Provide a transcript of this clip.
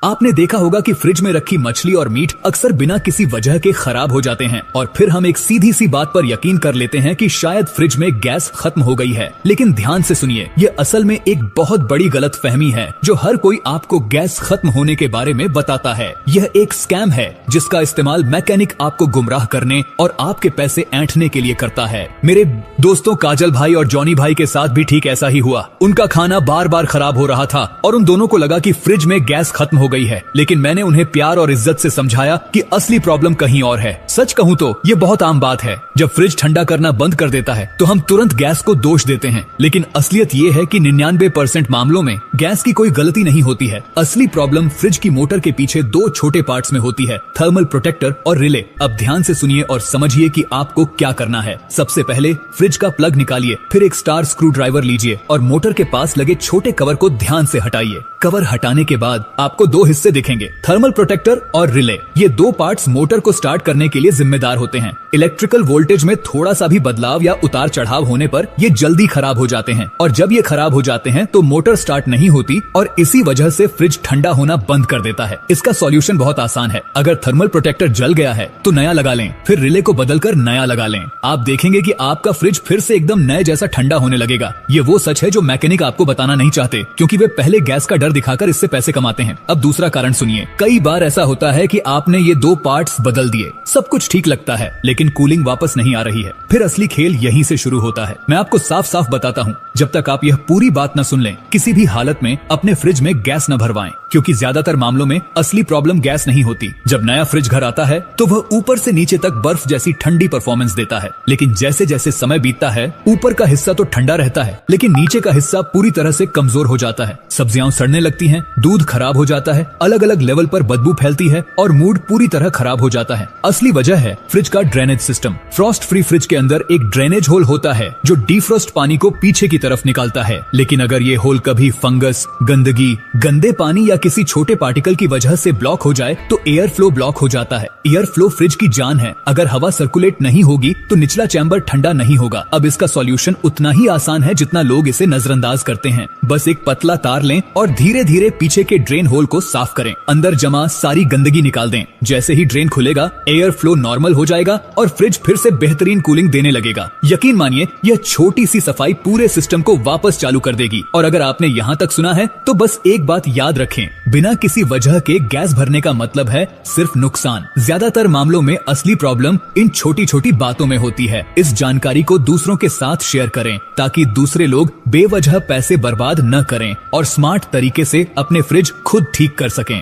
आपने देखा होगा कि फ्रिज में रखी मछली और मीट अक्सर बिना किसी वजह के खराब हो जाते हैं और फिर हम एक सीधी सी बात पर यकीन कर लेते हैं कि शायद फ्रिज में गैस खत्म हो गई है। लेकिन ध्यान से सुनिए, ये असल में एक बहुत बड़ी गलतफहमी है जो हर कोई आपको गैस खत्म होने के बारे में बताता है। यह एक स्कैम है जिसका इस्तेमाल मैकेनिक आपको गुमराह करने और आपके पैसे ऐंठने के लिए करता है। मेरे दोस्तों काजल भाई और जॉनी भाई के साथ भी ठीक ऐसा ही हुआ। उनका खाना बार बार खराब हो रहा था और उन दोनों को लगा कि फ्रिज में गैस खत्म हो गई है, लेकिन मैंने उन्हें प्यार और इज्जत से समझाया कि असली प्रॉब्लम कहीं और है। सच कहूँ तो ये बहुत आम बात है। जब फ्रिज ठंडा करना बंद कर देता है तो हम तुरंत गैस को दोष देते हैं, लेकिन असलियत ये है कि 99% मामलों में गैस की कोई गलती नहीं होती है। असली प्रॉब्लम फ्रिज की मोटर के पीछे दो छोटे पार्ट्स में होती है, थर्मल प्रोटेक्टर और रिले। अब ध्यान से सुनिए और समझिए कि आपको क्या करना है। सबसे पहले फ्रिज का प्लग निकालिए, फिर एक स्टार स्क्रू ड्राइवर लीजिए और मोटर के पास लगे छोटे कवर को ध्यान से हटाइए। कवर हटाने के बाद आपको दो हिस्से दिखेंगे, थर्मल प्रोटेक्टर और रिले। ये दो पार्ट्स मोटर को स्टार्ट करने के लिए जिम्मेदार होते हैं। इलेक्ट्रिकल वोल्टेज में थोड़ा सा भी बदलाव या उतार चढ़ाव होने पर ये जल्दी खराब हो जाते हैं और जब ये खराब हो जाते हैं तो मोटर स्टार्ट नहीं होती और इसी वजह से फ्रिज ठंडा होना बंद कर देता है। इसका सॉल्यूशन बहुत आसान है। अगर थर्मल प्रोटेक्टर जल गया है तो नया लगा लें, फिर रिले को बदलकर नया लगा लें। आप देखेंगे कि आपका फ्रिज फिर से एकदम नए जैसा ठंडा होने लगेगा। ये वो सच है जो मैकेनिक आपको बताना नहीं चाहते, क्योंकि वे पहले गैस का डर दिखाकर इससे पैसे कमाते हैं। अब दूसरा कारण सुनिए। कई बार ऐसा होता है कि आपने ये दो पार्ट्स बदल दिए, सब कुछ ठीक लगता है, लेकिन कूलिंग वापस नहीं आ रही है। फिर असली खेल यहीं से शुरू होता है। मैं आपको साफ साफ बताता हूँ, जब तक आप यह पूरी बात न सुन लें, किसी भी हालत में अपने फ्रिज में गैस न भरवाएं, क्योंकि ज्यादातर मामलों में असली प्रॉब्लम गैस नहीं होती। जब नया फ्रिज घर आता है तो वह ऊपर से नीचे तक बर्फ जैसी ठंडी परफॉर्मेंस देता है, लेकिन जैसे जैसे समय बीतता है ऊपर का हिस्सा तो ठंडा रहता है, लेकिन नीचे का हिस्सा पूरी तरह से कमजोर हो जाता है। सब्जियां सड़ने लगती हैं, दूध खराब हो जाता है, अलग अलग लेवल पर बदबू फैलती है और मूड पूरी तरह खराब हो जाता है। असली वजह है फ्रिज का drainage system. Frost free fridge के अंदर एक ड्रेनेज होल होता है जो डिफ्रॉस्ट पानी को पीछे की तरफ निकालता है, लेकिन अगर ये होल कभी फंगस, गंदगी, गंदे पानी या किसी छोटे पार्टिकल की वजह से ब्लॉक हो जाए तो एयर फ्लो ब्लॉक हो जाता है। एयर फ्लो फ्रिज की जान है। अगर हवा सर्कुलेट नहीं होगी तो निचला चैम्बर ठंडा नहीं होगा। अब इसका सॉल्यूशन उतना ही आसान है जितना लोग इसे नजरअंदाज करते हैं। बस एक पतला तार लें और धीरे धीरे पीछे के ड्रेन होल को साफ करें, अंदर जमा सारी गंदगी निकाल दें। जैसे ही ड्रेन खुलेगा एयर फ्लो नॉर्मल हो जाएगा और फ्रिज फिर से बेहतरीन कूलिंग देने लगेगा। यकीन मानिए, यह छोटी सी सफाई पूरे सिस्टम को वापस चालू कर देगी। और अगर आपने यहाँ तक सुना है तो बस एक बात याद रखें, बिना किसी वजह के गैस भरने का मतलब है सिर्फ नुकसान। ज्यादातर मामलों में असली प्रॉब्लम इन छोटी छोटी बातों में होती है। इस जानकारी को दूसरों के साथ शेयर करें ताकि दूसरे लोग बेवजह पैसे बर्बाद न करें और स्मार्ट तरीके से अपने फ्रिज खुद ठीक कर सकें।